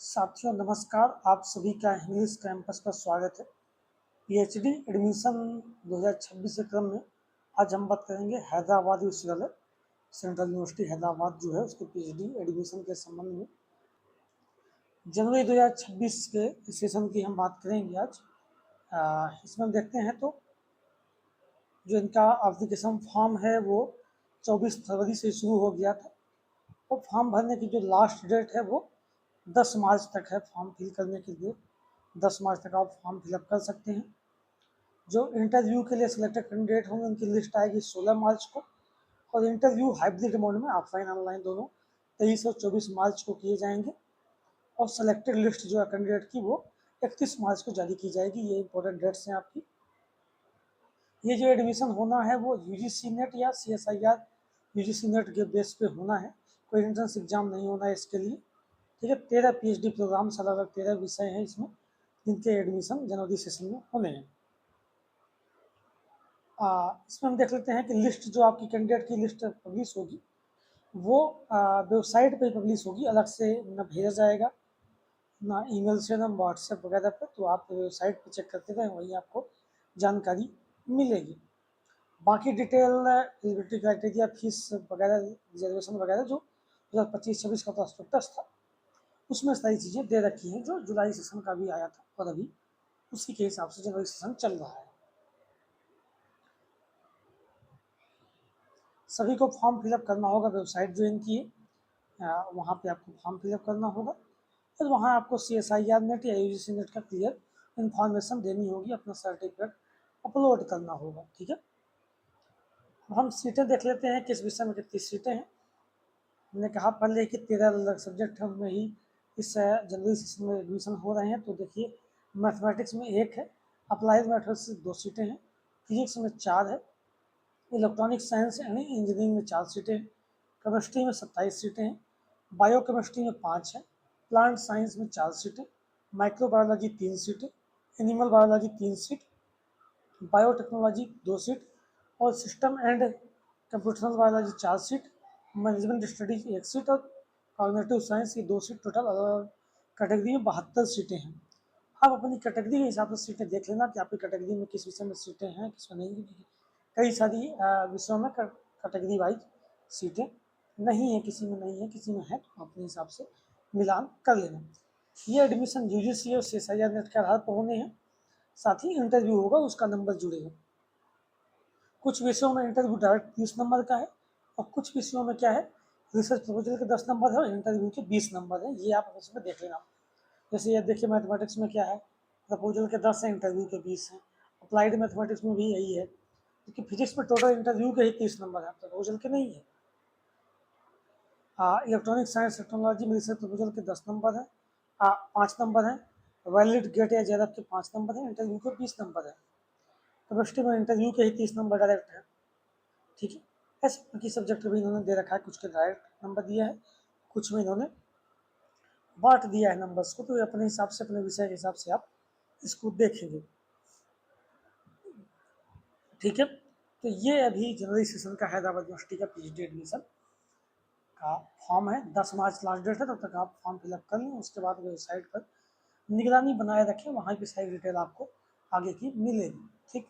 साथियों नमस्कार, आप सभी का इंग्लिश कैंपस पर स्वागत है। पीएचडी एडमिशन 2026 के क्रम में आज हम बात करेंगे हैदराबाद विश्वविद्यालय सेंट्रल यूनिवर्सिटी हैदराबाद जो है उसके पीएचडी एडमिशन के संबंध में जनवरी 2026 के सेशन की हम बात करेंगे आज। इसमें हम देखते हैं तो जो इनका एप्लीकेशन फॉर्म है वो 24 फरवरी से शुरू हो गया था और फॉर्म भरने की जो लास्ट डेट है वो 10 मार्च तक है। फॉर्म फिल करने के लिए 10 मार्च तक आप फॉर्म फिलअप कर सकते हैं। जो इंटरव्यू के लिए सिलेक्टेड कैंडिडेट होंगे उनकी लिस्ट आएगी 16 मार्च को और इंटरव्यू हाइब्रिड मोड में ऑफलाइन ऑनलाइन दोनों 23 और 24 मार्च को किए जाएंगे और सिलेक्टेड लिस्ट जो है कैंडिडेट की वो 31 मार्च को जारी की जाएगी। ये इंपॉर्टेंट डेट्स हैं आपकी। ये जो एडमिशन होना है वो यूजीसी नेट या CSIR यूजीसी नेट के बेस पे होना है, कोई एंट्रेंस एग्जाम नहीं होना है इसके लिए। ठीक है, 13 पीएचडी प्रोग्राम्स अलग अलग 13 विषय हैं इसमें जिनके एडमिशन जनवरी सेशन में होने हैं। इसमें हम देख लेते हैं कि लिस्ट जो आपकी कैंडिडेट की लिस्ट पब्लिश होगी वो वेबसाइट पे पब्लिश होगी, अलग से न भेजा जाएगा ना ईमेल से ना व्हाट्सएप वगैरह पे। तो आप वेबसाइट पे चेक करते रहें, वहीं आपको जानकारी मिलेगी। बाकी डिटेल एलिजिबिलिटी क्राइटेरिया फीस वगैरह रिजर्वेशन वगैरह जो 2025-26 का प्रॉस्पेक्टस था उसमें सारी चीज़ें दे रखी हैं जो जुलाई सेशन का भी आया था और अभी उसी के हिसाब से जनवरी सेशन चल रहा है। सभी को फॉर्म फिलअप करना होगा, वेबसाइट ज्वाइन किए, वहाँ पे आपको फॉर्म फिलअप करना होगा और वहाँ आपको CSIR नेट या UGC नेट का क्लियर इन्फॉर्मेशन देनी होगी, अपना सर्टिफिकेट अपलोड करना होगा। ठीक है, हम सीटें देख लेते हैं किस विषय में कितनी सीटें हैं। हमने कहा पहले कि 13 अलग सब्जेक्ट में ही इस जनवरी सेशन में एडमिशन हो रहे हैं। तो देखिए, मैथमेटिक्स में 1 है, अप्लाइड मैथमेटिक्स 2 सीटें हैं, फिजिक्स में 4 है, इलेक्ट्रॉनिक साइंस यानी इंजीनियरिंग में 4 सीटें हैं, केमिस्ट्री में 27 सीटें हैं, बायो केमिस्ट्री में 5 है, प्लांट साइंस में 4 सीटें, माइक्रोबायोलॉजी 3 सीटें, animal biology 3 seat, biotechnology 2 seat और system and computational biology 4 seat, management studies 1 seat और कॉग्निटिव साइंस की 2 सीट। टोटल अलग अलग कैटेगरी में 72 सीटें हैं। आप अपनी कैटेगरी के हिसाब से सीटें देख लेना कि आपकी कैटेगरी में किस विषय में सीटें हैं किस में नहीं। कई सारी विषयों में कैटेगरी वाइज सीटें नहीं है, किसी में नहीं है किसी में है, तो अपने हिसाब से मिलान कर लेना। ये एडमिशन UGC और CSIR नेट के आधार पर होने हैं, साथ ही इंटरव्यू होगा उसका नंबर जुड़ेगा। कुछ विषयों में इंटरव्यू डायरेक्ट 30 नंबर का है और कुछ विषयों में क्या है, रिसर्च प्रपोजल के 10 नंबर है और इंटरव्यू के 20 नंबर है। ये आप उसमें देख लेना। जैसे ये देखिए, मैथमेटिक्स में क्या है, प्रपोजल के 10 हैं, इंटरव्यू के 20 हैं। अप्लाइड मैथमेटिक्स में भी यही है, क्योंकि फिजिक्स में टोटल इंटरव्यू के ही 30 नंबर है, प्रपोजल के नहीं है। इलेक्ट्रॉनिक साइंस टेक्नोलॉजी में रिसर्च प्रपोजल के 10 नंबर है, 5 नंबर है, वैलिड गेट या जेआरएफ के 5 नंबर है, इंटरव्यू के 20 नंबर है। केमिस्ट्री में इंटरव्यू के ही 30 नंबर डायरेक्ट है। ठीक है, ऐसे बाकी सब्जेक्ट भी इन्होंने दे रखा है, कुछ के डायरेक्ट नंबर दिया है, कुछ में इन्होंने बांट दिया है नंबर्स को। तो अपने हिसाब से अपने विषय के हिसाब से आप इसको देखेंगे। ठीक है, तो ये अभी जनवरी सेशन का हैदराबाद यूनिवर्सिटी का पीएचडी एडमिशन का फॉर्म है। 10 मार्च लास्ट डेट है, तब तक आप फॉर्म फिलअप कर लें। उसके बाद वेबसाइट पर निगरानी बनाए रखें, वहाँ की सारी डिटेल आपको आगे की मिलेगी। ठीक।